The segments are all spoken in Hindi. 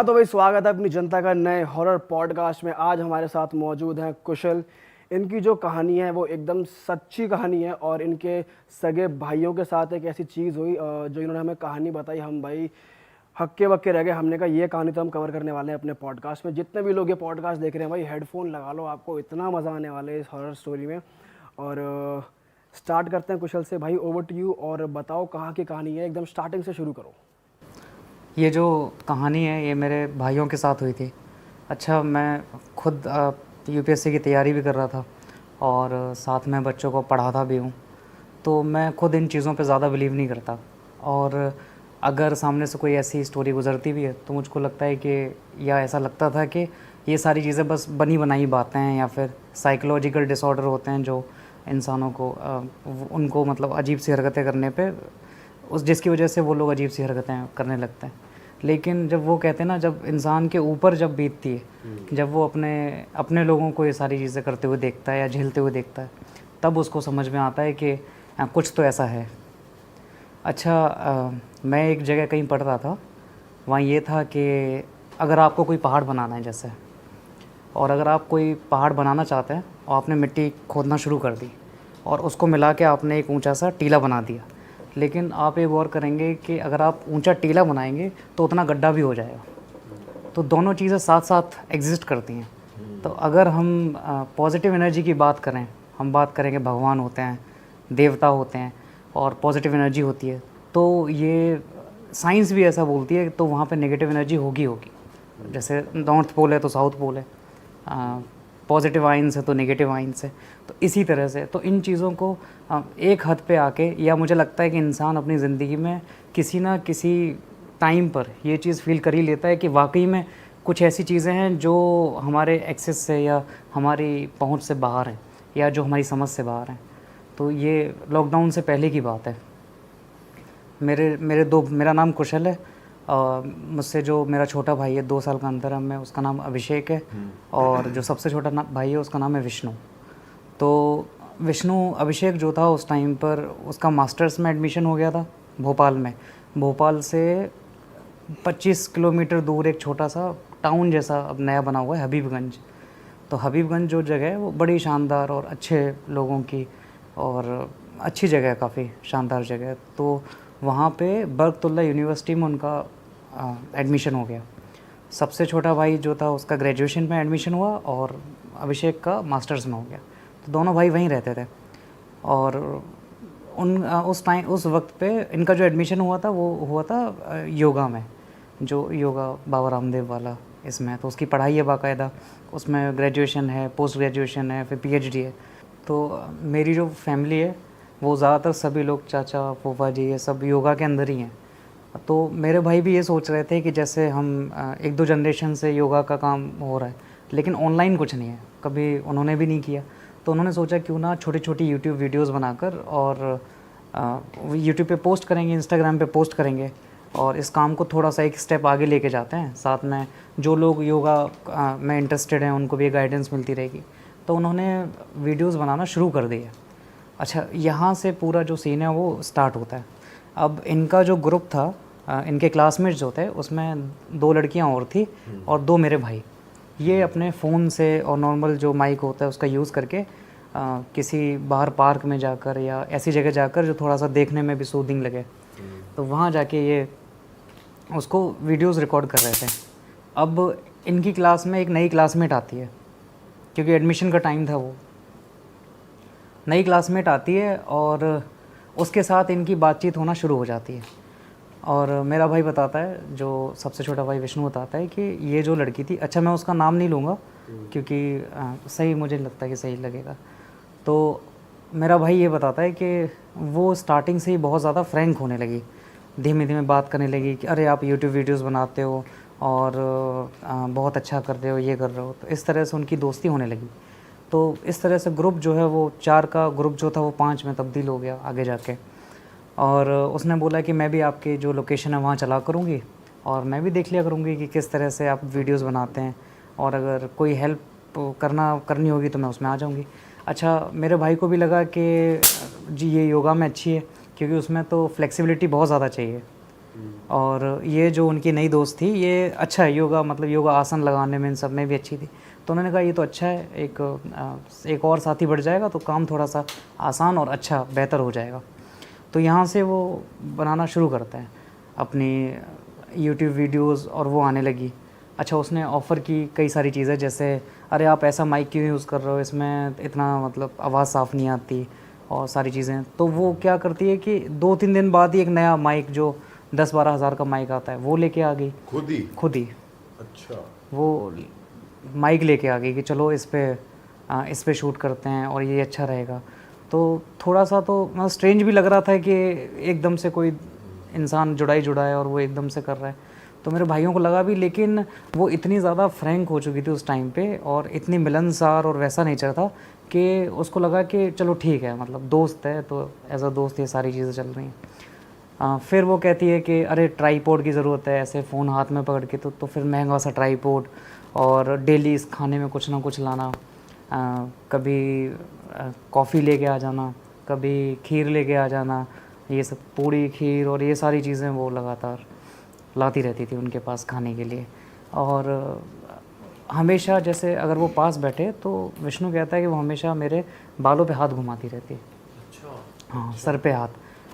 हाँ तो भाई स्वागत है अपनी जनता का नए हॉरर पॉडकास्ट में। आज हमारे साथ मौजूद हैं कुशल। इनकी जो कहानी है वो एकदम सच्ची कहानी है और इनके सगे भाइयों के साथ एक ऐसी चीज़ हुई जो इन्होंने हमें कहानी बताई। हम भाई हक्के बक्के रह गए। हमने कहा ये कहानी तो हम कवर करने वाले हैं अपने पॉडकास्ट में। जितने भी लोग ये पॉडकास्ट देख रहे हैं भाई हेडफोन लगा लो, आपको इतना मज़ा आने वाला है इस हॉरर स्टोरी में। और स्टार्ट करते हैं कुशल से। भाई ओवर टू यू, और बताओ कहाँ की कहानी है, एकदम स्टार्टिंग से शुरू करो। ये जो कहानी है ये मेरे भाइयों के साथ हुई थी। अच्छा, मैं खुद यूपीएससी की तैयारी भी कर रहा था और साथ में बच्चों को पढ़ाता भी हूँ, तो मैं खुद इन चीज़ों पे ज़्यादा बिलीव नहीं करता। और अगर सामने से कोई ऐसी स्टोरी गुजरती भी है तो मुझको लगता है कि, या ऐसा लगता था कि ये सारी चीज़ें बस बनी बनाई बातें हैं या फिर साइकोलॉजिकल डिसऑर्डर होते हैं जो इंसानों को उनको मतलब अजीब सी हरकतें करने पे जिसकी वजह से वो लोग अजीब सी हरकतें करने लगते हैं। लेकिन जब वो कहते हैं ना, जब इंसान के ऊपर जब बीतती है, जब वो अपने अपने लोगों को ये सारी चीज़ें करते हुए देखता है या झेलते हुए देखता है, तब उसको समझ में आता है कि कुछ तो ऐसा है। अच्छा, मैं एक जगह कहीं पढ़ रहा था, वहाँ ये था कि अगर आपको कोई पहाड़ बनाना है जैसे, और अगर आप कोई पहाड़ बनाना चाहते हैं और आपने मिट्टी खोदना शुरू कर दी और उसको मिला के आपने एक ऊंचा सा टीला बना दिया, लेकिन आप एक गौर करेंगे कि अगर आप ऊंचा टीला बनाएंगे तो उतना गड्ढा भी हो जाएगा। तो दोनों चीज़ें साथ साथ एग्जिस्ट करती हैं। तो अगर हम पॉजिटिव एनर्जी की बात करें, हम बात करेंगे भगवान होते हैं, देवता होते हैं और पॉजिटिव एनर्जी होती है, तो ये साइंस भी ऐसा बोलती है, तो वहाँ पे नेगेटिव एनर्जी होगी होगी। जैसे नॉर्थ पोल है तो साउथ पोल है, पॉजिटिव आइंस है तो नेगेटिव आइंस है। तो इसी तरह से तो इन चीज़ों को एक हद पे आके, या मुझे लगता है कि इंसान अपनी ज़िंदगी में किसी ना किसी टाइम पर ये चीज़ फील कर ही लेता है कि वाकई में कुछ ऐसी चीज़ें हैं जो हमारे एक्सेस से या हमारी पहुंच से बाहर हैं या जो हमारी समझ से बाहर हैं। तो ये लॉकडाउन से पहले की बात है। मेरा नाम कुशल है, मुझसे जो मेरा छोटा भाई है 2 साल का अंतर है हमें, उसका नाम अभिषेक है। और जो सबसे छोटा भाई है उसका नाम है विष्णु। तो विष्णु, अभिषेक जो था उस टाइम पर उसका मास्टर्स में एडमिशन हो गया था भोपाल में। भोपाल से 25 किलोमीटर दूर एक छोटा सा टाउन जैसा अब नया बना हुआ है, हबीबगंज। तो हबीबगंज जो जगह है वो बड़ी शानदार और अच्छे लोगों की और अच्छी जगह है, काफ़ी शानदार जगह है। तो वहाँ पे बरकतुल्लाह यूनिवर्सिटी में उनका एडमिशन हो गया। सबसे छोटा भाई जो था उसका ग्रेजुएशन में एडमिशन हुआ और अभिषेक का मास्टर्स में हो गया। तो दोनों भाई वहीं रहते थे। और उस वक्त पे इनका जो एडमिशन हुआ था वो हुआ था योगा में, जो योगा बाबा रामदेव वाला इसमें। तो उसकी पढ़ाई है बाकायदा, उसमें ग्रेजुएशन है, पोस्ट ग्रेजुएशन है, फिर पीएचडी है। तो मेरी जो फैमिली है वो ज़्यादातर सभी लोग, चाचा फूफा जी, ये सब योगा के अंदर ही हैं। तो मेरे भाई भी ये सोच रहे थे कि जैसे हम 1-2 जनरेशन से योगा का काम हो रहा है, लेकिन ऑनलाइन कुछ नहीं है, कभी उन्होंने भी नहीं किया। तो उन्होंने सोचा क्यों ना छोटी छोटी यूट्यूब वीडियोस बनाकर और यूट्यूब पे पोस्ट करेंगे, इंस्टाग्राम पे पोस्ट करेंगे और इस काम को थोड़ा सा एक स्टेप आगे लेके जाते हैं। साथ में जो लोग योगा में इंटरेस्टेड हैं उनको भी गाइडेंस मिलती रहेगी। तो उन्होंने वीडियोज़ बनाना शुरू कर दिया। अच्छा, यहाँ से पूरा जो सीन है वो स्टार्ट होता है। अब इनका जो ग्रुप था, इनके क्लासमेट्स जो थे उसमें 2 लड़कियाँ और थी और 2 मेरे भाई। ये अपने फ़ोन से और नॉर्मल जो माइक होता है उसका यूज़ करके किसी बाहर पार्क में जाकर या ऐसी जगह जाकर जो थोड़ा सा देखने में भी सूदिंग लगे, तो वहाँ जाके ये उसको वीडियोज़ रिकॉर्ड कर रहे थे। अब इनकी क्लास में एक नई क्लासमेट आती है, क्योंकि एडमिशन का टाइम था, वो नई क्लासमेट आती है और उसके साथ इनकी बातचीत होना शुरू हो जाती है। और मेरा भाई बताता है, जो सबसे छोटा भाई विष्णु बताता है कि ये जो लड़की थी, अच्छा मैं उसका नाम नहीं लूँगा क्योंकि सही मुझे लगता है कि सही लगेगा। तो मेरा भाई ये बताता है कि वो स्टार्टिंग से ही बहुत ज़्यादा फ्रैंक होने लगी, धीमे धीमे बात करने लगी कि अरे आप यूट्यूब वीडियोज़ बनाते हो और बहुत अच्छा कर रहे हो, ये कर रहे हो। तो इस तरह से उनकी दोस्ती होने लगी। तो इस तरह से ग्रुप जो है वो 4 का ग्रुप जो था वो 5 में तब्दील हो गया आगे जाके। और उसने बोला कि मैं भी आपकी जो लोकेशन है वहाँ चला करूँगी और मैं भी देख लिया करूँगी कि किस तरह से आप वीडियोस बनाते हैं, और अगर कोई हेल्प करनी होगी तो मैं उसमें आ जाऊँगी। अच्छा, मेरे भाई को भी लगा कि जी ये योगा में अच्छी है, क्योंकि उसमें तो फ्लेक्सिबिलिटी बहुत ज़्यादा चाहिए। और ये जो उनकी नई दोस्त थी ये अच्छा है योगा, मतलब योगा आसन लगाने में इन सब में भी अच्छी थी। तो उन्होंने कहा ये तो अच्छा है, एक और साथी बढ़ जाएगा तो काम थोड़ा सा आसान और अच्छा बेहतर हो जाएगा। तो यहाँ से वो बनाना शुरू करते हैं अपनी यूट्यूब वीडियोस और वो आने लगी। अच्छा, उसने ऑफ़र की कई सारी चीज़ें, जैसे अरे आप ऐसा माइक क्यों यूज़ कर रहे हो, इसमें इतना मतलब आवाज़ साफ़ नहीं आती और सारी चीज़ें। तो वो क्या करती है कि 2-3 दिन बाद ही एक नया माइक जो 10-12 हज़ार का माइक आता है वो लेके आ गई। खुद ही अच्छा। वो माइक लेके आ गई कि चलो इस पे शूट करते हैं और ये अच्छा रहेगा। तो थोड़ा सा तो मतलब स्ट्रेंज भी लग रहा था कि एकदम से कोई इंसान जुड़ा है और वो एकदम से कर रहा है। तो मेरे भाइयों को लगा भी, लेकिन वो इतनी ज़्यादा फ्रैंक हो चुकी थी उस टाइम पे और इतनी मिलनसार और वैसा नेचर था कि उसको लगा कि चलो ठीक है, मतलब दोस्त है तो एज अ दोस्त ये सारी चीज़ें चल रही हैं। फिर वो कहती है कि अरे ट्राईपोड की ज़रूरत है, ऐसे फ़ोन हाथ में पकड़ के तो फिर महंगा सा ट्राईपोड, और डेली इस खाने में कुछ ना कुछ लाना। कभी कॉफ़ी लेके आ जाना, कभी खीर लेके आ जाना, ये सब पूड़ी खीर और ये सारी चीज़ें वो लगातार लाती रहती थी उनके पास खाने के लिए। और हमेशा जैसे अगर वो पास बैठे तो विष्णु कहता है कि वो हमेशा मेरे बालों पे हाथ घुमाती रहती है। हाँ, सर पे हाथ।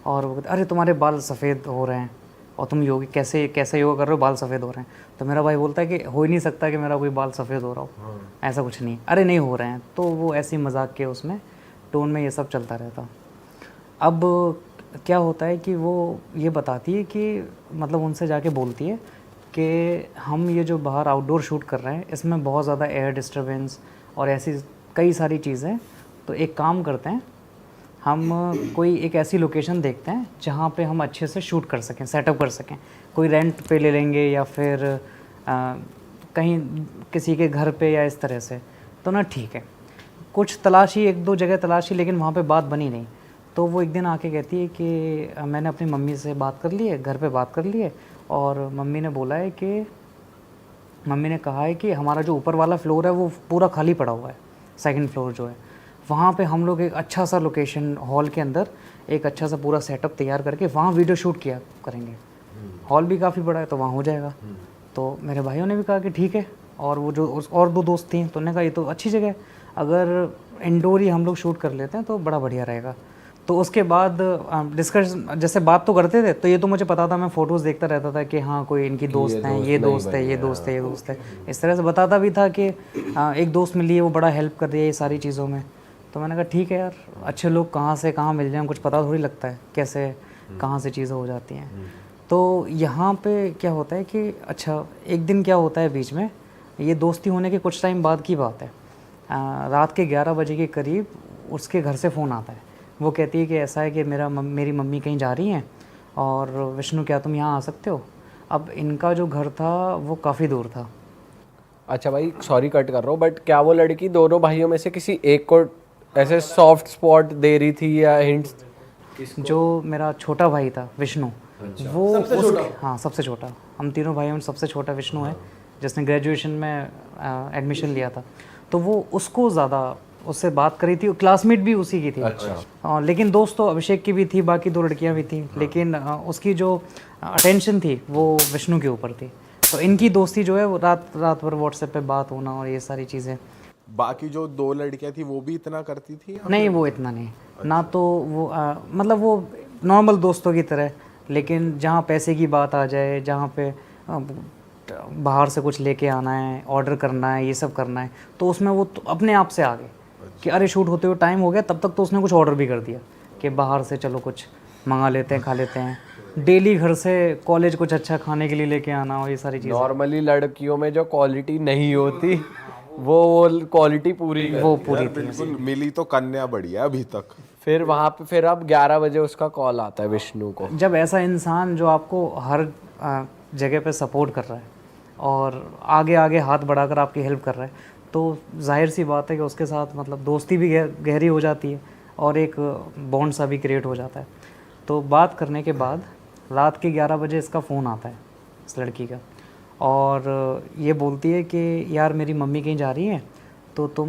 और वो कहते अरे तुम्हारे बाल सफ़ेद हो रहे हैं और तुम योगी कैसे कैसे योगा कर रहे हो, बाल सफ़ेद हो रहे हैं। तो मेरा भाई बोलता है कि हो ही नहीं सकता कि मेरा कोई बाल सफ़ेद हो रहा हो, ऐसा कुछ नहीं, अरे नहीं हो रहे हैं। तो वो ऐसे ही मजाक के उसमें टोन में ये सब चलता रहता। अब क्या होता है कि वो ये बताती है कि मतलब उनसे जाके बोलती है कि हम ये जो बाहर आउटडोर शूट कर रहे हैं इसमें बहुत ज़्यादा एयर डिस्टर्बेंस और ऐसी कई सारी चीज़ें, तो एक काम करते हैं, हम कोई एक ऐसी लोकेशन देखते हैं जहाँ पे हम अच्छे से शूट कर सकें, सेटअप कर सकें। कोई रेंट पे ले लेंगे या फिर कहीं किसी के घर पे या इस तरह से। तो ना ठीक है, कुछ तलाशी, 1-2 जगह तलाशी, लेकिन वहाँ पे बात बनी नहीं। तो वो एक दिन आके कहती है कि मैंने अपनी मम्मी से बात कर ली है, घर पे बात कर ली है, और मम्मी ने बोला है कि मम्मी ने कहा है कि हमारा जो ऊपर वाला फ्लोर है वो पूरा खाली पड़ा हुआ है, सेकंड फ्लोर जो है वहाँ पे हम लोग एक अच्छा सा लोकेशन हॉल के अंदर एक अच्छा सा पूरा सेटअप तैयार करके वहाँ वीडियो शूट किया करेंगे। हॉल भी काफ़ी बड़ा है तो वहाँ हो जाएगा। तो मेरे भाइयों ने भी कहा कि ठीक है, और वो जो और 2 दोस्त थी तो उन्होंने कहा ये तो अच्छी जगह है, अगर इंडोर ही हम लोग शूट कर लेते हैं तो बड़ा बढ़िया रहेगा। तो उसके बाद डिस्कस जैसे बात तो करते थे, तो ये तो मुझे पता था, मैं फ़ोटोज़ देखता रहता था कि हाँ कोई इनकी दोस्त हैं, ये दोस्त है, ये दोस्त है, ये दोस्त है, इस तरह से बताता भी था कि एक दोस्त मिली है वो बड़ा हेल्प कर रही है ये सारी चीज़ों में। तो मैंने कहा ठीक है यार, अच्छे लोग कहाँ से कहाँ मिल जाएं, कुछ पता थोड़ी लगता है कैसे कहाँ से चीज़ें हो जाती हैं। तो यहाँ पे क्या होता है कि अच्छा एक दिन क्या होता है बीच में, ये दोस्ती होने के कुछ टाइम बाद की बात है, रात के 11 बजे के करीब उसके घर से फ़ोन आता है। वो कहती है कि ऐसा है कि मेरी मम्मी कहीं जा रही हैं और विष्णु क्या तुम यहाँ आ सकते हो। अब इनका जो घर था वो काफ़ी दूर था। अच्छा भाई, सॉरी कट कर रहा हूँ, बट क्या वो लड़की दोनों भाइयों में से किसी एक को ऐसे सॉफ्ट स्पॉट दे रही थी या हिंट्स? जो मेरा छोटा भाई था विष्णु, वो सबसे छोटा, हाँ सबसे छोटा, हम तीनों भाइयों में सबसे छोटा विष्णु है, जिसने ग्रेजुएशन में एडमिशन लिया था। तो वो उसको ज़्यादा उससे बात करी थी, क्लासमेट भी उसी की थी। अच्छा। लेकिन दोस्त तो अभिषेक की भी थी, बाकी 2 लड़कियां भी थी, लेकिन उसकी जो अटेंशन थी वो विष्णु के ऊपर थी। तो इनकी दोस्ती जो है वो रात भर व्हाट्सएप पे बात होना और ये सारी चीज़ें। बाकी जो 2 लड़कियां थी वो भी इतना करती थी? नहीं, वो इतना नहीं। ना तो वो मतलब वो नॉर्मल दोस्तों की तरह, लेकिन जहाँ पैसे की बात आ जाए, जहाँ पे बाहर से कुछ लेके आना है, ऑर्डर करना है, ये सब करना है, तो उसमें वो तो अपने आप से आ गए कि अरे शूट होते हुए टाइम हो गया, तब तक तो उसने कुछ ऑर्डर भी कर दिया कि बाहर से चलो कुछ मंगा लेते हैं, खा लेते हैं। डेली घर से कॉलेज कुछ अच्छा खाने के लिए लेके आना और ये सारी चीज़ें। नॉर्मली लड़कियों में जो क्वालिटी नहीं होती वो क्वालिटी पूरी यार बिल्कुल मिली तो कन्या बढ़िया अभी तक। फिर वहाँ पे फिर अब 11 बजे उसका कॉल आता है विष्णु को। जब ऐसा इंसान जो आपको हर जगह पे सपोर्ट कर रहा है और आगे आगे हाथ बढ़ाकर आपकी हेल्प कर रहा है, तो जाहिर सी बात है कि उसके साथ मतलब दोस्ती भी गहरी हो जाती है और एक बॉन्ड सा भी क्रिएट हो जाता है। तो बात करने के बाद रात के 11 बजे इसका फ़ोन आता है इस लड़की का, और ये बोलती है कि यार मेरी मम्मी कहीं जा रही है तो तुम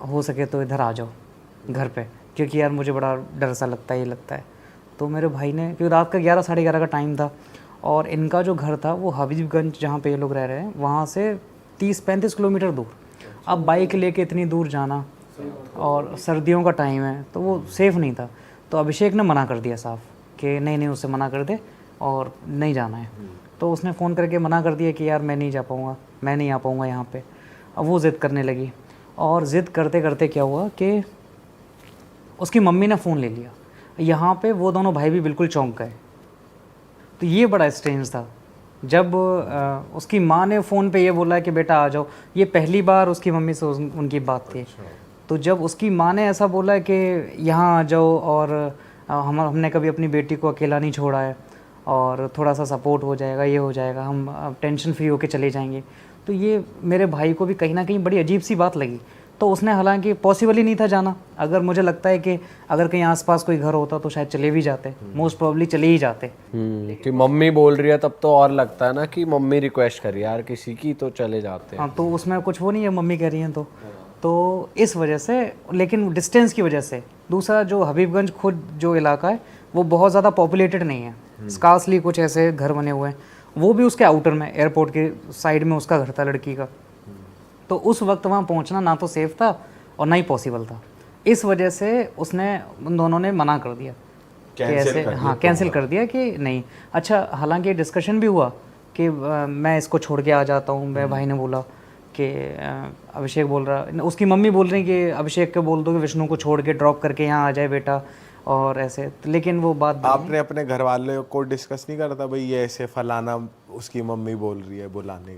हो सके तो इधर आ जाओ घर पे, क्योंकि यार मुझे बड़ा डर सा लगता है, ये लगता है। तो मेरे भाई ने, क्योंकि रात का 11 साढ़े 11 का टाइम था, और इनका जो घर था वो हबीबगंज जहाँ पे ये लोग रह रहे हैं वहाँ से 30-35 किलोमीटर दूर। अब बाइक लेके इतनी दूर जाना और सर्दियों का टाइम है तो वो सेफ़ नहीं था। तो अभिषेक ने मना कर दिया साफ कि नहीं नहीं, उससे मना कर दे और नहीं जाना है। तो उसने फ़ोन करके मना कर दिया कि यार मैं नहीं जा पाऊँगा, मैं नहीं आ पाऊँगा यहाँ पे। अब वो ज़िद करने लगी और ज़िद करते करते क्या हुआ कि उसकी मम्मी ने फ़ोन ले लिया। यहाँ पे वो दोनों भाई भी बिल्कुल चौंक गए। तो ये बड़ा स्ट्रेंज था जब उसकी माँ ने फ़ोन पे ये बोला कि बेटा आ जाओ। ये पहली बार उसकी मम्मी से उनकी बात थी। तो जब उसकी माँ ने ऐसा बोला कि यहाँ आ जाओ और हमने कभी अपनी बेटी को अकेला नहीं छोड़ा है और थोड़ा सा सपोर्ट हो जाएगा, ये हो जाएगा, हम टेंशन फ्री होके चले जाएंगे, तो ये मेरे भाई को भी कहीं ना कहीं बड़ी अजीब सी बात लगी। तो उसने, हालांकि पॉसिबल ही नहीं था जाना, अगर मुझे लगता है कि अगर कहीं आसपास कोई घर होता तो शायद चले भी जाते, मोस्ट प्रोबेबली चले ही जाते। कि मम्मी बोल रही है तब तो और लगता है ना कि मम्मी रिक्वेस्ट करी यार किसी की तो चले जाते हैं। हाँ, तो उसमें कुछ वो नहीं है, मम्मी कह रही हैं तो इस वजह से, लेकिन डिस्टेंस की वजह से। दूसरा, जो हबीबगंज खुद जो इलाका है वो बहुत ज़्यादा पॉपुलेटेड नहीं है, स्कार्सली कुछ ऐसे घर बने हुए हैं, वो भी उसके आउटर में, एयरपोर्ट के साइड में उसका घर था लड़की का। तो उस वक्त वहाँ पहुँचना ना तो सेफ़ था और ना ही पॉसिबल था। इस वजह से उसने, उन दोनों ने मना कर दिया कि ऐसे, हाँ कैंसिल कर दिया कि नहीं। अच्छा, हालांकि डिस्कशन भी हुआ कि मैं इसको छोड़ के आ जाता हूँ। मेरे भाई ने बोला कि अभिषेक बोल रहा, उसकी मम्मी बोल रही कि अभिषेक को बोल दो कि विष्णु को छोड़ के ड्रॉप करके यहाँ आ जाए बेटा, और ऐसे। लेकिन वो बात आपने अपने घर वाले को डिस्कस नहीं करता भाई ये ऐसे फलाना उसकी मम्मी बोल रही है बुलाने?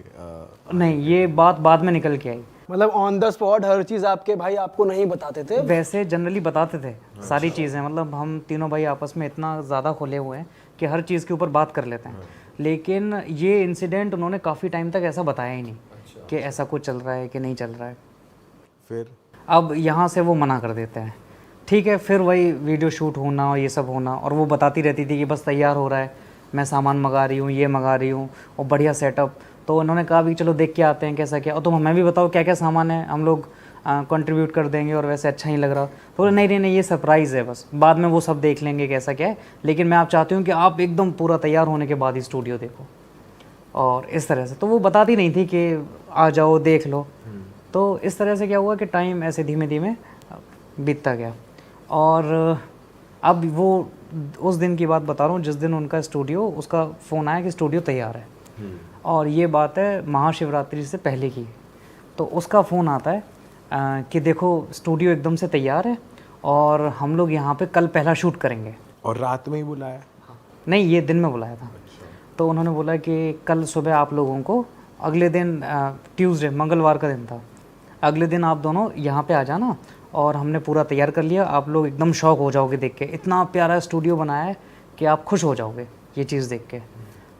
नहीं, ये बात बाद में निकल के आई। मतलब ऑन द स्पॉट हर चीज़ आपके भाई आपको नहीं बताते थे? वैसे जनरली बताते थे सारी चीज़ें, मतलब हम तीनों भाई आपस में इतना ज़्यादा खुले हुए हैं कि हर चीज़ के ऊपर बात कर लेते हैं। लेकिन ये इंसिडेंट उन्होंने काफ़ी टाइम तक ऐसा बताया ही नहीं कि ऐसा कुछ चल रहा है कि नहीं चल रहा है। फिर अब यहाँ से वो मना कर देते हैं, ठीक है। फिर वही वीडियो शूट होना और ये सब होना, और वो बताती रहती थी कि बस तैयार हो रहा है, मैं सामान मंगा रही हूँ, ये मंगा रही हूँ, और बढ़िया सेटअप। तो उन्होंने कहा भी चलो देख के आते हैं कैसा क्या, और तुम हमें भी बताओ क्या क्या सामान है, हम लोग कंट्रीब्यूट कर देंगे, और वैसे अच्छा ही लग रहा। तो नहीं नहीं नहीं, ये सरप्राइज़ है, बस बाद में वो सब देख लेंगे कैसा क्या है, लेकिन मैं आप चाहती हूँ कि आप एकदम पूरा तैयार होने के बाद ही स्टूडियो देखो। और इस तरह से तो वो बताती नहीं थी कि आ जाओ देख लो। तो इस तरह से क्या हुआ कि टाइम ऐसे धीमे धीमे बीतता गया। और अब वो उस दिन की बात बता रहा हूँ जिस दिन उनका स्टूडियो, उसका फ़ोन आया कि स्टूडियो तैयार है। और ये बात है महाशिवरात्रि से पहले की। तो उसका फ़ोन आता है कि देखो स्टूडियो एकदम से तैयार है और हम लोग यहाँ पे कल पहला शूट करेंगे। और रात में ही बुलाया? नहीं, ये दिन में बुलाया था। तो उन्होंने बोला कि कल सुबह आप लोगों को, अगले दिन ट्यूसडे, मंगलवार का दिन था, अगले दिन आप दोनों यहाँ पे आ जाना, और हमने पूरा तैयार कर लिया, आप लोग एकदम शॉक हो जाओगे देख के, इतना प्यारा स्टूडियो बनाया है कि आप खुश हो जाओगे ये चीज़ देख के।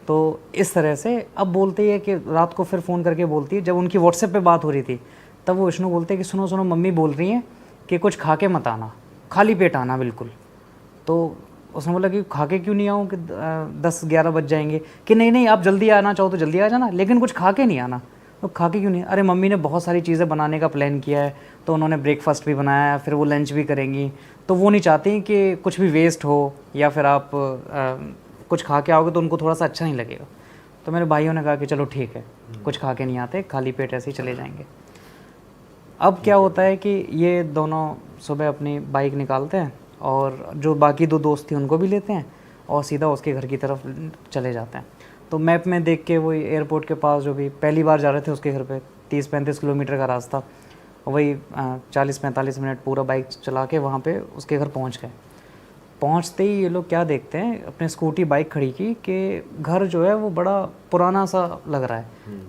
तो इस तरह से अब बोलती है कि रात को फिर फ़ोन करके बोलती है, जब उनकी व्हाट्सएप पे बात हो रही थी तब वो विष्णु बोलते हैं कि सुनो सुनो, मम्मी बोल रही हैं कि कुछ खा के मत आना, खाली पेट आना बिल्कुल। तो उसने बोला कि खा के क्यों नहीं आऊँ कि 10-11 बज जाएंगे, कि नहीं नहीं आप जल्दी आना चाहो तो जल्दी आ जाना, लेकिन कुछ खा के नहीं आना। तो खा के क्यों नहीं? अरे मम्मी ने बहुत सारी चीज़ें बनाने का प्लान किया है, तो उन्होंने ब्रेकफास्ट भी बनाया है, फिर वो लंच भी करेंगी, तो वो नहीं चाहती कि कुछ भी वेस्ट हो, या फिर आप कुछ खा के आओगे तो उनको थोड़ा सा अच्छा नहीं लगेगा। तो मेरे भाइयों ने कहा कि चलो ठीक है, कुछ खा के नहीं आते, खाली पेट ऐसे ही चले जाएंगे। अब क्या होता है कि ये दोनों सुबह अपनी बाइक निकालते हैं और जो बाकी 2 दोस्त थी उनको भी लेते हैं और सीधा उसके घर की तरफ चले जाते हैं। तो मैप में देख के वही एयरपोर्ट के पास, जो भी पहली बार जा रहे थे उसके घर पे, 30-35 किलोमीटर का रास्ता, वही 40-45 मिनट पूरा बाइक चला के वहाँ पे उसके घर पहुँच गए। पहुँचते ही ये लोग क्या देखते हैं, अपने स्कूटी बाइक खड़ी की कि घर जो है वो बड़ा पुराना सा लग रहा है।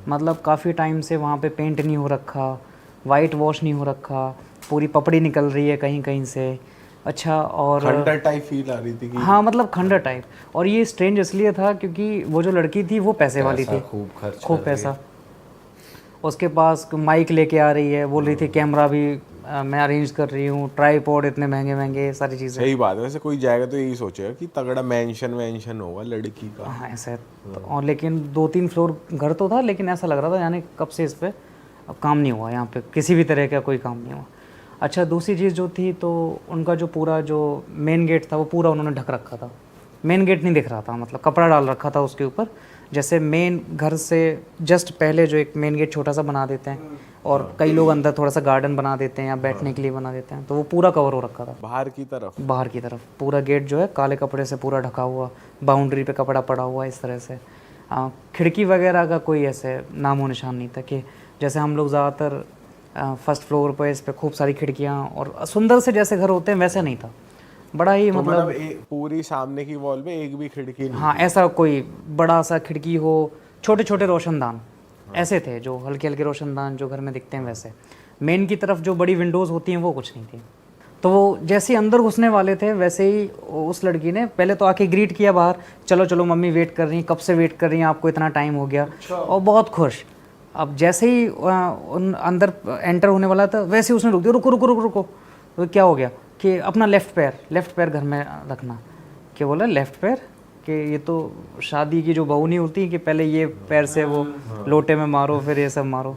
मतलब काफ़ी टाइम से वहाँ पे पेंट नहीं हो रखा, वाइट वॉश नहीं हो रखा, पूरी पपड़ी निकल रही है कहीं कहीं से। अच्छा, और खंडर टाइप फील आ रही थी कि हाँ, मतलब खंडर टाइप। और ये स्ट्रेंज इसलिए था क्योंकि वो जो लड़की थी वो पैसे वाली थी, खूब पैसा। उसके पास माइक लेके आ रही है, बोल रही थी कैमरा भी मैं अरेंज कर रही हूँ, ट्राईपॉड इतने महंगे महंगे, सारी चीज़ें। सही बात है। वैसे कोई जाएगा तो यही सोचेगा कि तगड़ा मेंशन होगा लड़की का। हाँ ऐसा है। तो और लेकिन 2-3 फ्लोर घर तो था, लेकिन ऐसा लग रहा था यानी कब से इस पर अब काम नहीं हुआ, यहाँ पे किसी भी तरह का कोई काम नहीं हुआ। अच्छा, दूसरी चीज़ जो थी, तो उनका जो पूरा जो मेन गेट था वो पूरा उन्होंने ढक रखा था, मेन गेट नहीं दिख रहा था, मतलब कपड़ा डाल रखा था उसके ऊपर। जैसे मेन घर से जस्ट पहले जो एक मेन गेट छोटा सा बना देते हैं, और कई लोग अंदर थोड़ा सा गार्डन बना देते हैं या बैठने के लिए बना देते हैं, तो वो पूरा कवर हो रखा था बाहर की तरफ। बाहर की तरफ। पूरा गेट जो है काले कपड़े से पूरा ढका हुआ, बाउंड्री पे कपड़ा पड़ा हुआ इस तरह से। खिड़की वगैरह का कोई ऐसे नामो निशान नहीं था कि जैसे हम लोग ज़्यादातर फर्स्ट फ्लोर पर इस पे खूब सारी खिड़कियाँ और सुंदर से जैसे घर होते हैं वैसे नहीं था। बड़ा ही तो मतलब पूरी सामने की वॉल में एक भी खिड़की नहीं। हाँ, ऐसा कोई बड़ा सा खिड़की हो, छोटे छोटे रोशनदान ऐसे थे जो हल्के हल्के रोशनदान जो घर में दिखते हैं वैसे। मेन की तरफ जो बड़ी विंडोज़ होती हैं वो कुछ नहीं थी। तो वो जैसे ही अंदर घुसने वाले थे वैसे ही उस लड़की ने पहले तो आके ग्रीट किया बाहर, चलो चलो मम्मी वेट कर रही हैं, कब से वेट कर रही हैं, आपको इतना टाइम हो गया। और बहुत खुश। अब जैसे ही अंदर एंटर होने वाला था वैसे ही उसने रुक दिया, रुको रुको रुको रुको। तो क्या हो गया कि अपना लेफ़्ट पैर घर में रखना। क्या बोला लेफ़्ट पैर, कि ये तो शादी की जो बहू नहीं होती कि पहले ये पैर से वो लोटे में मारो फिर ये सब मारो।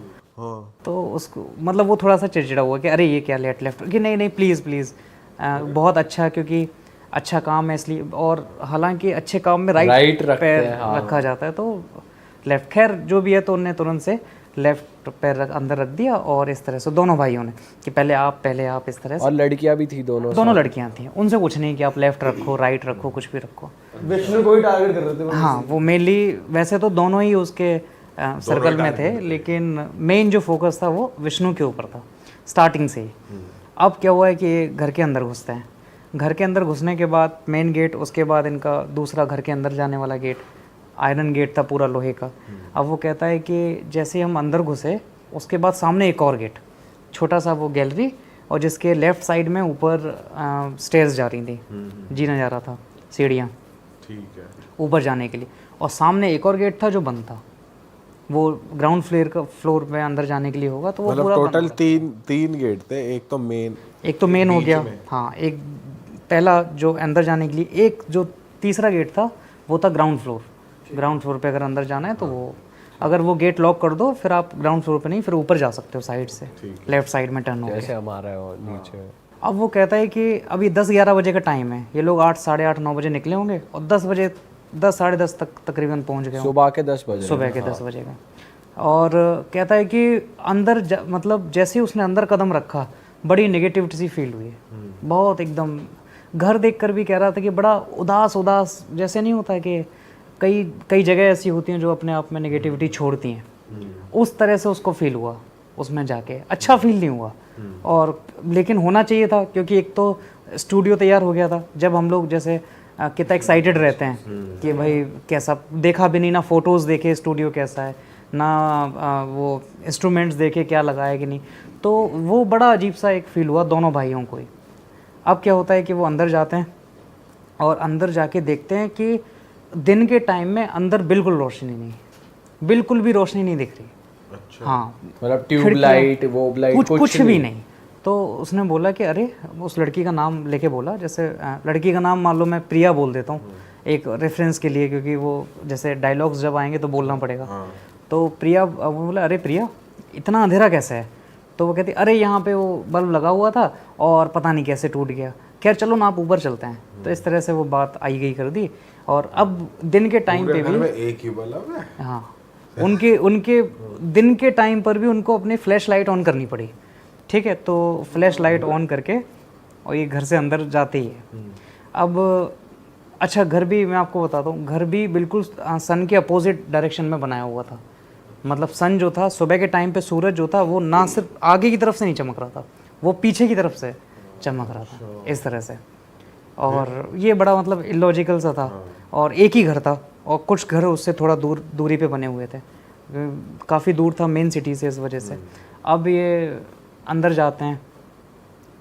तो उसको मतलब वो थोड़ा सा चिड़चिड़ा हुआ कि अरे ये क्या लेफ्ट, कि नहीं नहीं प्लीज़ प्लीज़, बहुत अच्छा, क्योंकि अच्छा काम है इसलिए। और हालांकि अच्छे काम में राइट पैर रखा जाता है, तो लेफ्ट, खैर जो भी है, तो उनने तुरंत से लेफ्ट पैर अंदर रख दिया। और इस तरह से दोनों भाइयों ने कि पहले आप इस तरह से। और लड़कियां भी थी दोनों लड़कियां थी, उनसे कुछ नहीं कि आप लेफ्ट रखो राइट रखो कुछ भी रखो। विष्णु को ही टारगेट कर रहे थे। हाँ, वो मेनली वैसे तो दोनों ही उसके सर्कल में थे, लेकिन मेन जो फोकस था वो विष्णु के ऊपर था स्टार्टिंग से ही। अब क्या हुआ है कि घर के अंदर घुसते हैं। घर के अंदर घुसने के बाद मेन गेट, उसके बाद इनका दूसरा घर के अंदर जाने वाला गेट, आयरन गेट था पूरा लोहे का। अब वो कहता है कि जैसे हम अंदर घुसे उसके बाद सामने एक और गेट, छोटा सा वो गैलरी, और जिसके लेफ़्ट साइड में ऊपर स्टेयर्स जा रही थी, जीना जा रहा था, सीढ़ियाँ ठीक है ऊपर जाने के लिए। और सामने एक और गेट था जो बंद था, वो ग्राउंड फ्लोर में अंदर जाने के लिए होगा। तो वो मतलब पूरा टोटल तीन गेट थे। एक तो मेन हो गया, हाँ, एक पहला जो अंदर जाने के लिए, एक जो तीसरा गेट था वो था ग्राउंड फ्लोर पे अगर अंदर जाना है तो वो, अगर वो गेट लॉक कर दो फिर आप ग्राउंड फ्लोर पे नहीं, फिर ऊपर जा सकते हो साइड से, लेफ्ट साइड में टर्न हो जैसे गया। हमारा है और नीचे। अब वो कहता है कि अभी 10-11 बजे का टाइम है, ये लोग 8, साढ़े 8, 9 बजे निकले होंगे और 10 साढ़े 10 तक तकरीबन पहुंच गए। सुबह के 10 बजे। सुबह के 10 बजे का। और कहता है कि अंदर मतलब जैसे ही उसने अंदर कदम रखा बड़ी नेगेटिविटी सी फील हुई, बहुत एकदम। घर देखकर भी कह रहा था कि बड़ा उदास जैसे नहीं होता कि कई जगह ऐसी होती हैं जो अपने आप में नेगेटिविटी छोड़ती हैं, उस तरह से उसको फील हुआ उसमें जाके। अच्छा फील नहीं हुआ, और लेकिन होना चाहिए था क्योंकि एक तो स्टूडियो तैयार हो गया था। जब हम लोग जैसे कितना एक्साइटेड रहते हैं कि भाई कैसा, देखा भी नहीं ना, फोटोज़ देखे स्टूडियो कैसा है ना, वो इंस्ट्रूमेंट्स देखे क्या लगा है कि नहीं, तो वो बड़ा अजीब सा एक फील हुआ दोनों भाइयों को ही। अब क्या होता है कि वो अंदर जाते हैं और अंदर जाके देखते हैं कि दिन के टाइम में अंदर बिल्कुल रोशनी नहीं, बिल्कुल भी रोशनी नहीं दिख रही। अच्छा। हाँ, मतलब ट्यूबलाइट वो लाइट कुछ भी नहीं। तो उसने बोला कि अरे, उस लड़की का नाम लेके बोला, जैसे लड़की का नाम मान लो मैं प्रिया बोल देता हूँ एक रेफरेंस के लिए, क्योंकि वो जैसे डायलॉग्स जब आएंगे तो बोलना पड़ेगा। तो प्रिया, वो बोला अरे प्रिया इतना अंधेरा कैसे है? तो वो कहती अरे यहाँ पे वो बल्ब लगा हुआ था और पता नहीं कैसे टूट गया, खैर चलो ना आप ऊपर चलते हैं। तो इस तरह से वो बात आई गई कर दी। और अब दिन के टाइम पे भी एक ही बल्ब है। हाँ, उनके दिन के टाइम पर भी उनको अपनी फ्लैश लाइट ऑन करनी पड़ी। ठीक है, तो फ्लैश लाइट ऑन करके और ये घर से अंदर जाते ही है। अब अच्छा, घर भी मैं आपको बताता हूँ, घर भी बिल्कुल सन के अपोजिट डायरेक्शन में बनाया हुआ था। मतलब सन जो था सुबह के टाइम पे, सूरज जो था वो ना सिर्फ आगे की तरफ से नहीं चमक रहा था, वो पीछे की तरफ से चमक रहा था इस तरह से। और ये बड़ा मतलब इलॉजिकल सा था। और एक ही घर था और कुछ घर उससे थोड़ा दूरी पे बने हुए थे, काफ़ी दूर था मेन सिटी से, इस वजह से। अब ये अंदर जाते हैं,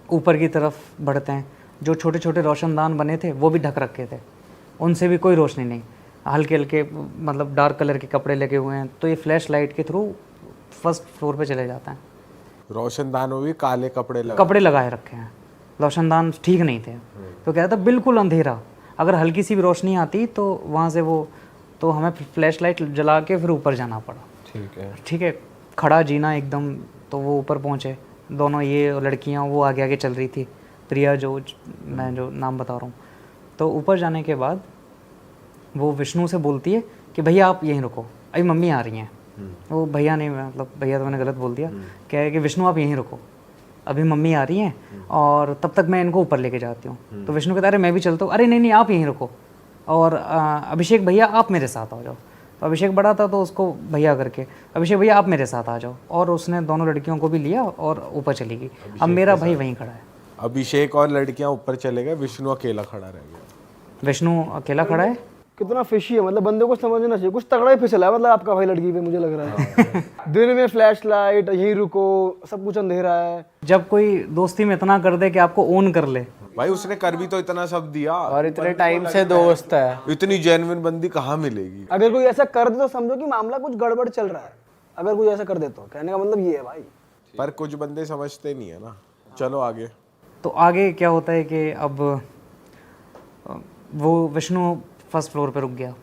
ऊपर की तरफ बढ़ते हैं, जो छोटे छोटे रोशनदान बने थे वो भी ढक रखे थे, उनसे भी कोई रोशनी नहीं, हल्के हल्के मतलब डार्क कलर के कपड़े लगे हुए हैं। तो ये फ्लैश लाइट के थ्रू फर्स्ट फ्लोर पे चले जाते हैं। रोशनदानों भी काले कपड़े लगाए रखे हैं, रोशनदान ठीक नहीं थे। तो कहता बिल्कुल अंधेरा, अगर हल्की सी भी रोशनी आती तो वहाँ से वो, तो हमें फ्लैश लाइट जला के फिर ऊपर जाना पड़ा। ठीक है, खड़ा जीना एकदम। तो वो ऊपर पहुँचे दोनों, ये लड़कियाँ वो आगे आगे चल रही थी, प्रिया जो मैं जो नाम बता रहा हूँ। तो ऊपर जाने के बाद वो विष्णु से बोलती है कि भैया आप यहीं रुको, अभी मम्मी आ रही हैं। वो भैया नहीं, मतलब भैया तो मैंने गलत बोल दिया, क्या है कि विष्णु आप यहीं रुको, अभी मम्मी आ रही हैं और तब तक मैं इनको ऊपर लेके जाती हूँ। तो विष्णु कहता है अरे मैं भी चलता हूँ। अरे नहीं नहीं आप यहीं रुको, और अभिषेक भैया आप मेरे साथ आ जाओ। तो अभिषेक बड़ा था तो उसको भैया करके, अभिषेक भैया आप मेरे साथ आ जाओ, और उसने दोनों लड़कियों को भी लिया और ऊपर चली गई। अब मेरा भाई वहीं खड़ा है। अभिषेक और लड़कियां ऊपर चले गए, विष्णु अकेला खड़ा रह गया। विष्णु अकेला खड़ा है। कितना फिशी है, मतलब बंदे को समझना चाहिए, कुछ तगड़ा ही फिसला है मतलब आपका भाई लड़की पे, मुझे लग रहा है। दिन में फ्लैश लाइट, यहीं रुको, सब कुछ अंधेरा है। जब कोई दोस्ती में इतना कर दे कि आपको ओन कर ले। भाई उसने कर भी तो इतना सब दिया, और इतने टाइम से दोस्त है। इतनी जेन्युइन बंदी कहाँ मिलेगी। अगर कोई ऐसा कर दे तो समझो कि मामला कुछ गड़बड़ चल रहा है। अगर कोई ऐसा कर दे तो कहने का मतलब ये है भाई। पर कुछ बंदे समझते नहीं है ना। चलो आगे। तो आगे क्या होता है कि अब वो विष्णु फर्स्ट फ्लोर पे रुक गया।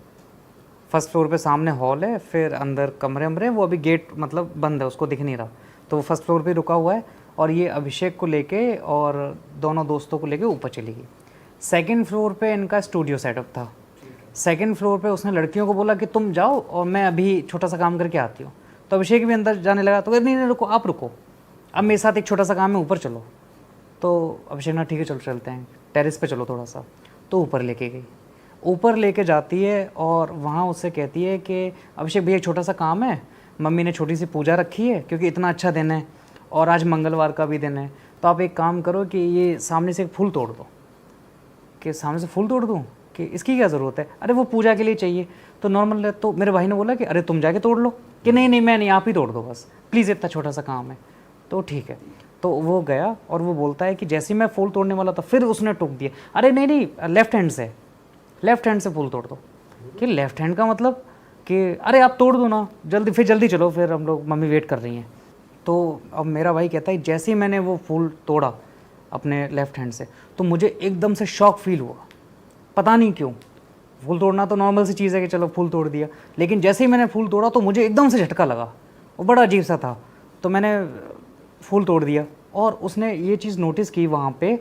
फर्स्ट फ्लोर पे सामने हॉल है, फिर अंदर कमरे वमरे, वो अभी गेट मतलब बंद है, उसको दिख नहीं रहा। तो वो फर्स्ट फ्लोर पे रुका हुआ है, और ये अभिषेक को लेके और दोनों दोस्तों को लेके ऊपर चली गई। सेकंड फ्लोर पे इनका स्टूडियो सेटअप था। सेकंड फ्लोर पे उसने लड़कियों को बोला कि तुम जाओ और मैं अभी छोटा सा काम करके आती हूँ। तो अभिषेक भी अंदर जाने लगा, तो नहीं नहीं रुको, आप रुको, अब मेरे साथ एक छोटा सा काम है, ऊपर चलो। तो अभिषेक ना ठीक है चलो चलते हैं, टेरेस पे चलो थोड़ा सा। तो ऊपर लेके गई, ऊपर लेके जाती है और वहाँ उससे कहती है कि अभिषेक भैया छोटा सा काम है, मम्मी ने छोटी सी पूजा रखी है क्योंकि इतना अच्छा दिन है और आज मंगलवार का भी दिन है, तो आप एक काम करो कि ये सामने से एक फूल तोड़ दो। कि सामने से फूल तोड़ दूँ, कि इसकी क्या ज़रूरत है, अरे वो पूजा के लिए चाहिए। तो नॉर्मल है। तो मेरे भाई ने बोला कि अरे तुम जाके तोड़ लो, कि नहीं नहीं मैं नहीं, आप ही तोड़ दो बस प्लीज़, इतना छोटा सा काम है। तो ठीक है। तो वो गया और वो बोलता है कि जैसे ही मैं फूल तोड़ने वाला था, फिर उसने टोक दिया, अरे नहीं नहीं लेफ्ट हैंड से, लेफ्ट हैंड से फूल तोड़ दो। कि लेफ्ट हैंड का मतलब कि अरे आप तोड़ दो ना जल्दी, फिर जल्दी चलो, फिर हम लोग मम्मी वेट कर रही हैं। तो अब मेरा भाई कहता है जैसे ही मैंने वो फूल तोड़ा अपने लेफ्ट हैंड से, तो मुझे एकदम से शॉक फील हुआ, पता नहीं क्यों। फूल तोड़ना तो नॉर्मल सी चीज़ है कि चलो फूल तोड़ दिया, लेकिन जैसे ही मैंने फूल तोड़ा तो मुझे एकदम से झटका लगा, वो बड़ा अजीब सा था। तो मैंने फूल तोड़ दिया, और उसने ये चीज़ नोटिस की वहाँ पे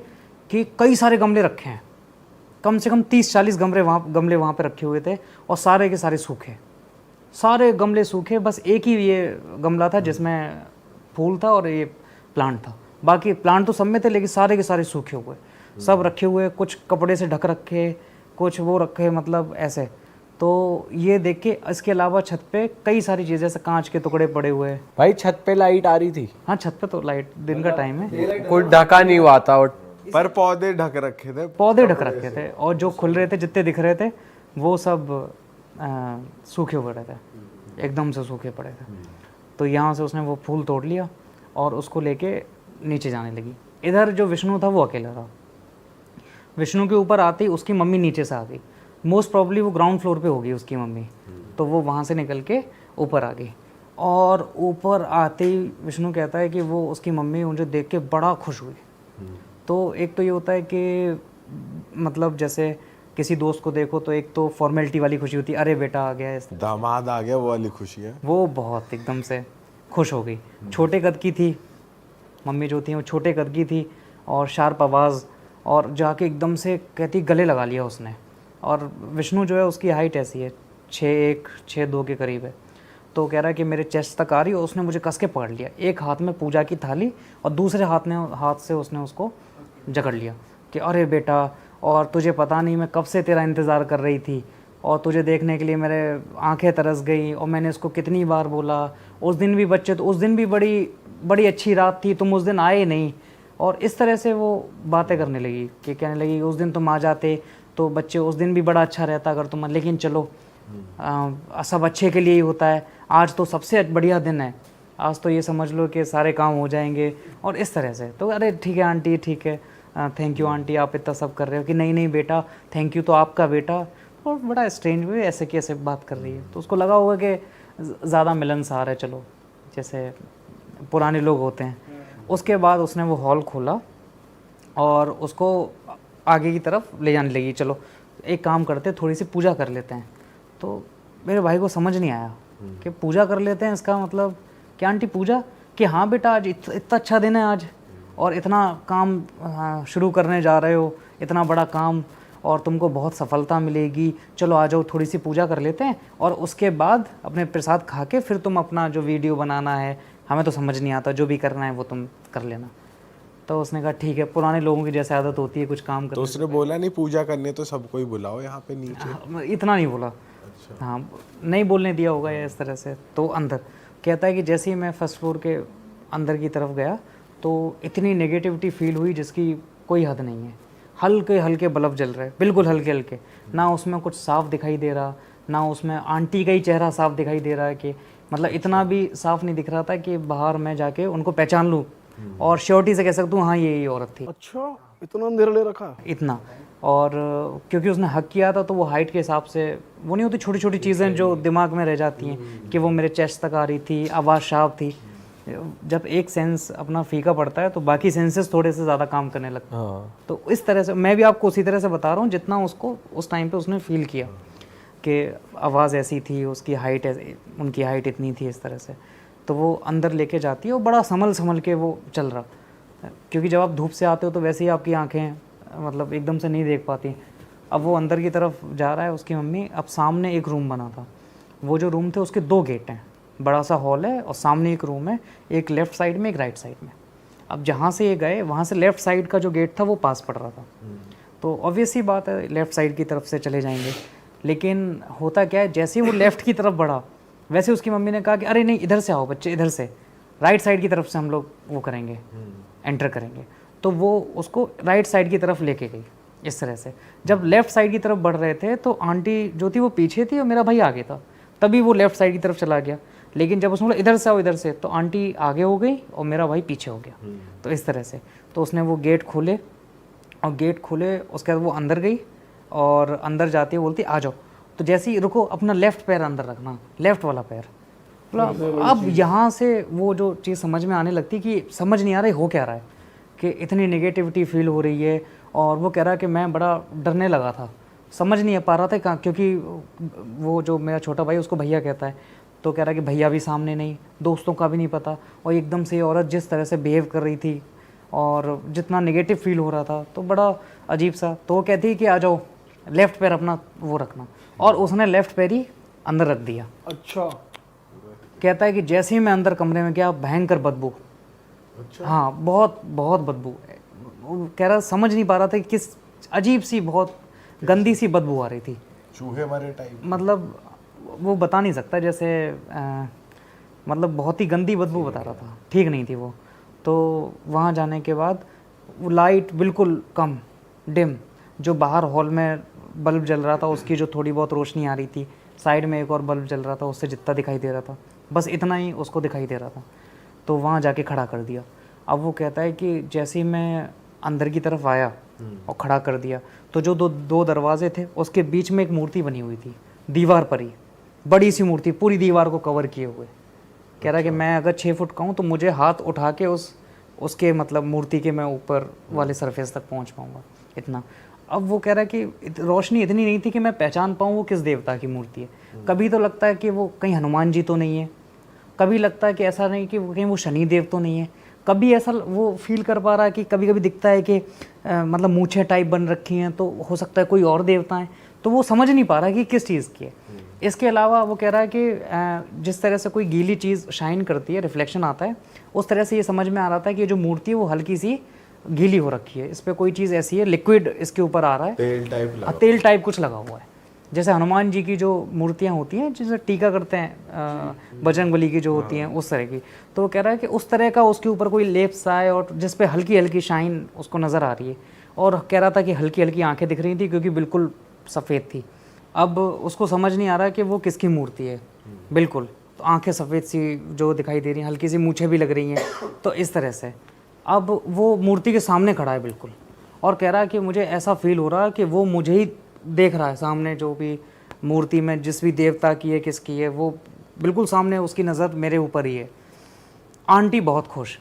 कि कई सारे गमले रखे हैं, कम से कम 30-40 गमले वहाँ पे रखे हुए थे, और सारे के सारे सूखे, सारे गमले सूखे। बस एक ही ये गमला था जिसमें फूल था और ये प्लांट था, बाकी प्लांट तो सब में थे लेकिन सारे के सारे सूखे हुए सब रखे हुए, कुछ कपड़े से ढक रखे, कुछ वो रखे, मतलब ऐसे। तो ये देख के, इसके अलावा छत पे कई सारी चीज़ें, जैसे कांच के टुकड़े पड़े हुए। भाई छत पे लाइट आ रही थी? हाँ छत पे तो लाइट, दिन का टाइम है, कोई ढका नहीं हुआ था, और पर पौधे ढक रखे थे, पौधे ढक रखे थे, और जो खुल रहे थे जितने दिख रहे थे वो सब सूखे पड़े थे, एकदम से सूखे पड़े थे। तो यहाँ से उसने वो फूल तोड़ लिया और उसको लेके नीचे जाने लगी। इधर जो विष्णु था वो अकेला था। विष्णु के ऊपर आती उसकी मम्मी नीचे से आ गई, मोस्ट प्रॉब्ली वो ग्राउंड फ्लोर पे होगी उसकी मम्मी, तो वो वहाँ से निकल के ऊपर आ गई। और ऊपर आते ही विष्णु कहता है कि वो उसकी मम्मी मुझे देख के बड़ा खुश हुई। तो एक तो ये होता है कि मतलब जैसे किसी दोस्त को देखो तो एक तो फॉर्मेलिटी वाली खुशी होती है, अरे बेटा आ गया, दामाद आ गया, वो वाली खुशी है। वो बहुत एकदम से खुश हो गई। छोटे कद की थी मम्मी जो थी, वो छोटे कद की थी और शार्प आवाज़, और जाके एकदम से कहती गले लगा लिया उसने। और विष्णु जो है उसकी हाइट ऐसी है 6'1", 6'2" के करीब है। तो कह रहा है कि मेरे चेस्ट तक आ रही, और उसने मुझे कस के पकड़ लिया, एक हाथ में पूजा की थाली और दूसरे हाथ से उसने उसको जकड़ लिया कि अरे बेटा, और तुझे पता नहीं मैं कब से तेरा इंतज़ार कर रही थी, और तुझे देखने के लिए मेरे आंखें तरस गई, और मैंने इसको कितनी बार बोला। उस दिन भी बच्चे, तो उस दिन भी बड़ी अच्छी रात थी, तुम उस दिन आए नहीं। और इस तरह से वो बातें करने लगी कि कहने लगी उस दिन तुम आ जाते तो बच्चे, उस दिन भी बड़ा अच्छा रहता अगर तुम, लेकिन चलो सब अच्छे के लिए ही होता है, आज तो सबसे बढ़िया दिन है, आज तो ये समझ लो कि सारे काम हो जाएंगे। और इस तरह से तो अरे ठीक है आंटी, ठीक है, थैंक यू आंटी, आप इतना सब कर रहे हो, कि नहीं नहीं बेटा थैंक यू तो आपका बेटा। और बड़ा स्ट्रेंज वे ऐसे कैसे बात कर रही है। तो उसको लगा होगा कि ज़्यादा मिलनसार है, चलो जैसे पुराने लोग होते हैं। उसके बाद उसने वो हॉल खोला और उसको आगे की तरफ ले जाने लगी, चलो एक काम करते थोड़ी सी पूजा कर लेते हैं। तो मेरे भाई को समझ नहीं आया कि पूजा कर लेते हैं इसका मतलब क्या आंटी पूजा, कि हाँ बेटा आज इतना अच्छा दिन है आज, और इतना काम शुरू करने जा रहे हो, इतना बड़ा काम, और तुमको बहुत सफलता मिलेगी, चलो आ जाओ थोड़ी सी पूजा कर लेते हैं और उसके बाद अपने प्रसाद खा के फिर तुम अपना जो वीडियो बनाना है, हमें तो समझ नहीं आता, जो भी करना है वो तुम कर लेना। तो उसने कहा ठीक है, पुराने लोगों की जैसे आदत होती है कुछ काम तो करने उसने बोला नहीं पूजा करने तो सबको ही बुलाओ यहाँ पे नीचे? हाँ, इतना नहीं बोला। हाँ, नहीं बोलने दिया होगा या इस तरह से। तो अंदर कहता है कि जैसे ही मैं फर्स्ट फ्लोर के अंदर की तरफ गया तो इतनी नेगेटिविटी फील हुई जिसकी कोई हद नहीं है। हल्के हल्के बल्ब जल रहे, बिल्कुल हल्के हल्के, ना उसमें कुछ साफ दिखाई दे रहा, ना उसमें आंटी का ही चेहरा साफ दिखाई दे रहा है कि मतलब इतना भी साफ नहीं दिख रहा था कि बाहर मैं जाके उनको पहचान लूँ और श्योरिटी से कह सकता हूँ हाँ ये औरत थी। अच्छा, इतना अंधेरा ले रखा? इतना। और क्योंकि उसने हक किया था तो वो हाइट के हिसाब से, वो नहीं होती छोटी छोटी चीज़ें जो दिमाग में रह जाती हैं कि वो मेरे चेस्ट तक आ रही थी, आवाज़ शार्प थी। जब एक सेंस अपना फीका पड़ता है तो बाकी सेंसेस थोड़े से ज़्यादा काम करने लगते हैं। हाँ। तो इस तरह से मैं भी आपको उसी तरह से बता रहा हूँ जितना उसको उस टाइम पे उसने फील किया कि आवाज़ ऐसी थी, उसकी हाइट उनकी हाइट इतनी थी, इस तरह से। तो वो अंदर लेके जाती है और बड़ा संभल के वो चल रहा, क्योंकि जब आप धूप से आते हो तो वैसे ही आपकी आंखें मतलब एकदम से नहीं देख पाती। अब वो अंदर की तरफ जा रहा है उसकी मम्मी। अब सामने एक रूम बना था, वो जो रूम थे उसके 2 गेट हैं, बड़ा सा हॉल है और सामने एक रूम है, एक लेफ़्ट साइड में एक राइट साइड में। अब जहाँ से ये गए वहाँ से लेफ़्ट साइड का जो गेट था वो पास पड़ रहा था, तो ऑब्वियस ही बात है लेफ़्ट साइड की तरफ से चले जाएंगे। लेकिन होता क्या है, जैसे ही वो लेफ़्ट की तरफ बढ़ा वैसे उसकी मम्मी ने कहा कि अरे नहीं, इधर से आओ बच्चे, इधर से राइट साइड की तरफ से हम लोग वो करेंगे, एंटर करेंगे। तो वो उसको राइट साइड की तरफ लेके गई इस तरह से। जब लेफ़्ट साइड की तरफ बढ़ रहे थे तो आंटी जो थी वो पीछे थी और मेरा भाई आगे था, तभी वो लेफ़्ट साइड की तरफ चला गया। लेकिन जब उसने बोला इधर से आओ इधर से, तो आंटी आगे हो गई और मेरा भाई पीछे हो गया। तो इस तरह से तो उसने वो गेट खोले और गेट खोले उसके बाद वो अंदर गई और अंदर जाती है बोलती आ जाओ। तो जैसे ही रुको, अपना लेफ़्ट पैर अंदर रखना, लेफ़्ट वाला पैर। मतलब अब यहाँ से वो जो चीज़ समझ में आने लगती कि समझ नहीं आ रहा है हो क्या रहा है, कि इतनी नेगेटिविटी फील हो रही है। और वो कह रहा है कि मैं बड़ा डरने लगा था, समझ नहीं पा रहा था कहाँ, क्योंकि वो जो मेरा छोटा भाई उसको भैया कहता है, तो कह रहा है कि भैया भी सामने नहीं, दोस्तों का भी नहीं पता, और एकदम से ये औरत जिस तरह से बिहेव कर रही थी और जितना नेगेटिव फील हो रहा था तो बड़ा अजीब सा। तो वो कहती है कि आ जाओ, लेफ़्ट पैर अपना वो रखना, और उसने लेफ़्ट पैर ही अंदर रख दिया। अच्छा। कहता है कि जैसे ही मैं अंदर कमरे में गया भयंकर बदबू। अच्छा। हाँ, बहुत बहुत बदबू। वो कह रहा समझ नहीं पा रहा था कि किस अजीब सी बहुत गंदी सी बदबू आ रही थी, चूहे मरे टाइप। मतलब वो बता नहीं सकता, जैसे मतलब बहुत ही गंदी बदबू बता रहा था, ठीक नहीं थी वो। तो वहाँ जाने के बाद वो लाइट बिल्कुल कम, डिम, जो बाहर हॉल में बल्ब जल रहा था उसकी जो थोड़ी बहुत रोशनी आ रही थी, साइड में एक और बल्ब जल रहा था उससे जितना दिखाई दे रहा था बस इतना ही उसको दिखाई दे रहा था। तो वहाँ जाके खड़ा कर दिया। अब वो कहता है कि जैसे ही मैं अंदर की तरफ आया और खड़ा कर दिया तो जो दो दरवाजे थे उसके बीच में एक मूर्ति बनी हुई थी, दीवार पर ही, बड़ी सी मूर्ति पूरी दीवार को कवर किए हुए। कह रहा है कि मैं अगर 6 फुट का हूँ तो मुझे हाथ उठा के उसके मतलब मूर्ति के मैं ऊपर वाले सरफेस तक पहुँच पाऊँगा, इतना। अब वो कह रहा है कि रोशनी इतनी नहीं थी कि मैं पहचान पाऊँ वो किस देवता की मूर्ति है। कभी तो लगता है कि वो कहीं हनुमान जी तो नहीं है, कभी लगता है कि ऐसा नहीं कि कहीं वो शनि देव तो नहीं है, कभी ऐसा वो फील कर पा रहा है कि कभी कभी दिखता है कि मतलब मूछें टाइप बन रखी हैं तो हो सकता है कोई और देवता है। तो वो समझ नहीं पा रहा है कि किस चीज़ की है। इसके अलावा वो कह रहा है कि जिस तरह से कोई गीली चीज़ शाइन करती है, रिफ्लेक्शन आता है, उस तरह से ये समझ में आ रहा था कि ये जो मूर्ति है वो हल्की सी गीली हो रखी है, इस पर कोई चीज़ ऐसी है, लिक्विड इसके ऊपर आ रहा है, तेल टाइप कुछ लगा हुआ है। जैसे हनुमान जी की जो मूर्तियाँ होती हैं जिसे टीका करते हैं, बजरंगबली की जो होती हैं उस तरह की। तो वो कह रहा है कि उस तरह का उसके ऊपर कोई लेप सा है और जिस पे हल्की हल्की शाइन उसको नज़र आ रही है। और कह रहा था कि हल्की हल्की आंखें दिख रही थी क्योंकि बिल्कुल सफ़ेद थी। अब उसको समझ नहीं आ रहा कि वो किसकी मूर्ति है, बिल्कुल। तो आंखें सफ़ेद सी जो दिखाई दे रही हैं, हल्की सी मूछें भी लग रही हैं, तो इस तरह से। अब वो मूर्ति के सामने खड़ा है बिल्कुल, और कह रहा है कि मुझे ऐसा फील हो रहा है कि वो मुझे ही देख रहा है सामने, जो भी मूर्ति में जिस भी देवता की है किसकी है वो बिल्कुल सामने, उसकी नज़र मेरे ऊपर ही है। आंटी बहुत खुश,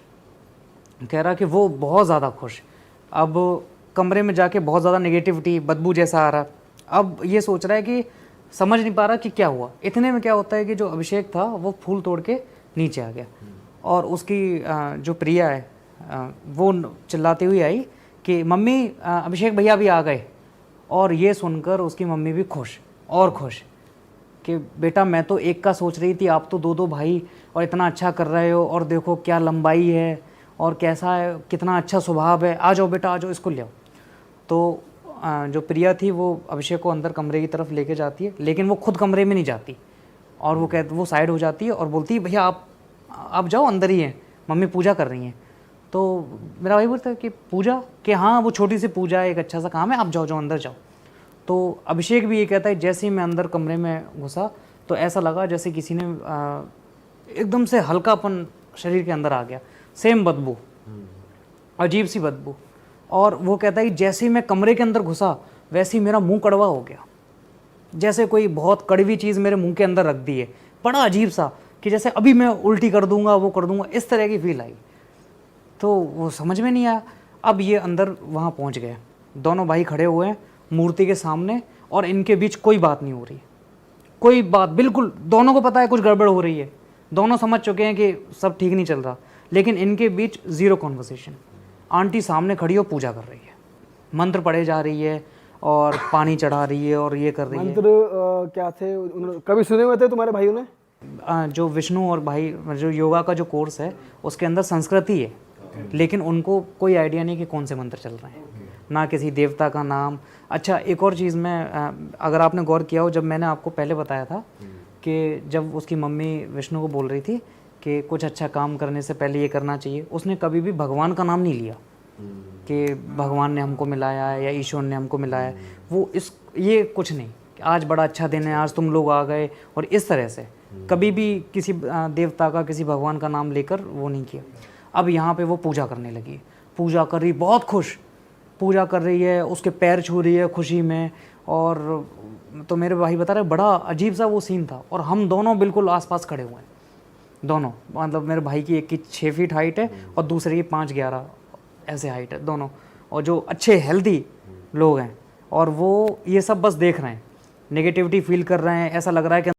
कह रहा कि वो बहुत ज़्यादा खुश। अब कमरे में जाके बहुत ज़्यादा नेगेटिविटी, बदबू जैसा आ रहा। अब ये सोच रहा है कि समझ नहीं पा रहा कि क्या हुआ। इतने में क्या होता है कि जो अभिषेक था वो फूल तोड़ के नीचे आ गया और उसकी जो प्रिया है वो चिल्लाती हुई आई कि मम्मी अभिषेक भैया भी आ गए। और ये सुनकर उसकी मम्मी भी खुश और खुश कि बेटा मैं तो एक का सोच रही थी, आप तो दो दो भाई और इतना अच्छा कर रहे हो, और देखो क्या लंबाई है और कैसा है, कितना अच्छा स्वभाव है, आ जाओ बेटा आ जाओ, इसको ले आओ। तो जो प्रिया थी वो अभिषेक को अंदर कमरे की तरफ लेके जाती है, लेकिन वो खुद कमरे में नहीं जाती, और वो साइड हो जाती है और बोलती है भैया आप जाओ, अंदर ही हैं, मम्मी पूजा कर रही हैं। तो मेरा भाई बोलता है कि पूजा, कि हाँ वो छोटी सी पूजा है, एक अच्छा सा काम है, आप जाओ जाओ अंदर जाओ। तो अभिषेक भी ये कहता है जैसे ही मैं अंदर कमरे में घुसा तो ऐसा लगा जैसे किसी ने एकदम से हल्कापन शरीर के अंदर आ गया, सेम बदबू, अजीब सी बदबू। और वो कहता है कि जैसे ही मैं कमरे के अंदर घुसा वैसे ही मेरा मुंह कड़वा हो गया, जैसे कोई बहुत कड़वी चीज़ मेरे मुंह के अंदर रख दी है, बड़ा अजीब सा, कि जैसे अभी मैं उल्टी कर दूंगा, वो कर दूंगा, इस तरह की फील आई। तो वो समझ में नहीं आया। अब ये अंदर वहाँ पहुँच गए, दोनों भाई खड़े हुए हैं मूर्ति के सामने, और इनके बीच कोई बात नहीं हो रही, कोई बात, बिल्कुल दोनों को पता है कुछ गड़बड़ हो रही है, दोनों समझ चुके हैं कि सब ठीक नहीं चल रहा, लेकिन इनके बीच ज़ीरो कॉन्वर्सेशन। आंटी सामने खड़ी हो पूजा कर रही है, मंत्र पढ़े जा रही है और पानी चढ़ा रही है और ये कर रही है। मंत्र क्या थे, उन्होंने कभी सुने हुए थे तुम्हारे भाइयों ने? जो विष्णु और भाई जो योगा का जो कोर्स है उसके अंदर संस्कृति है, लेकिन उनको कोई आइडिया नहीं कि कौन से मंत्र चल रहे हैं, ना किसी देवता का नाम। अच्छा एक और चीज़ में, अगर आपने गौर किया हो, जब मैंने आपको पहले बताया था कि जब उसकी मम्मी विष्णु को बोल रही थी कि कुछ अच्छा काम करने से पहले ये करना चाहिए, उसने कभी भी भगवान का नाम नहीं लिया कि भगवान ने हमको मिलाया है या ईश्वर ने हमको मिलाया है, वो ये कुछ नहीं कि आज बड़ा अच्छा दिन है, आज तुम लोग आ गए, और इस तरह से कभी भी किसी देवता का, किसी भगवान का नाम लेकर वो नहीं किया। अब यहाँ पे वो पूजा करने लगी, पूजा कर रही, बहुत खुश पूजा कर रही है, उसके पैर छू रही है खुशी में। और तो मेरे भाई बता रहे बड़ा अजीब सा वो सीन था, और हम दोनों बिल्कुल आसपास खड़े हुए हैं, दोनों, मतलब मेरे भाई की एक की 6 फीट हाइट है और दूसरे की 5'11" ऐसे हाइट है दोनों, और जो अच्छे हेल्दी लोग हैं, और वो ये सब बस देख रहे हैं, नेगेटिविटी फील कर रहे हैं, ऐसा लग रहा है कि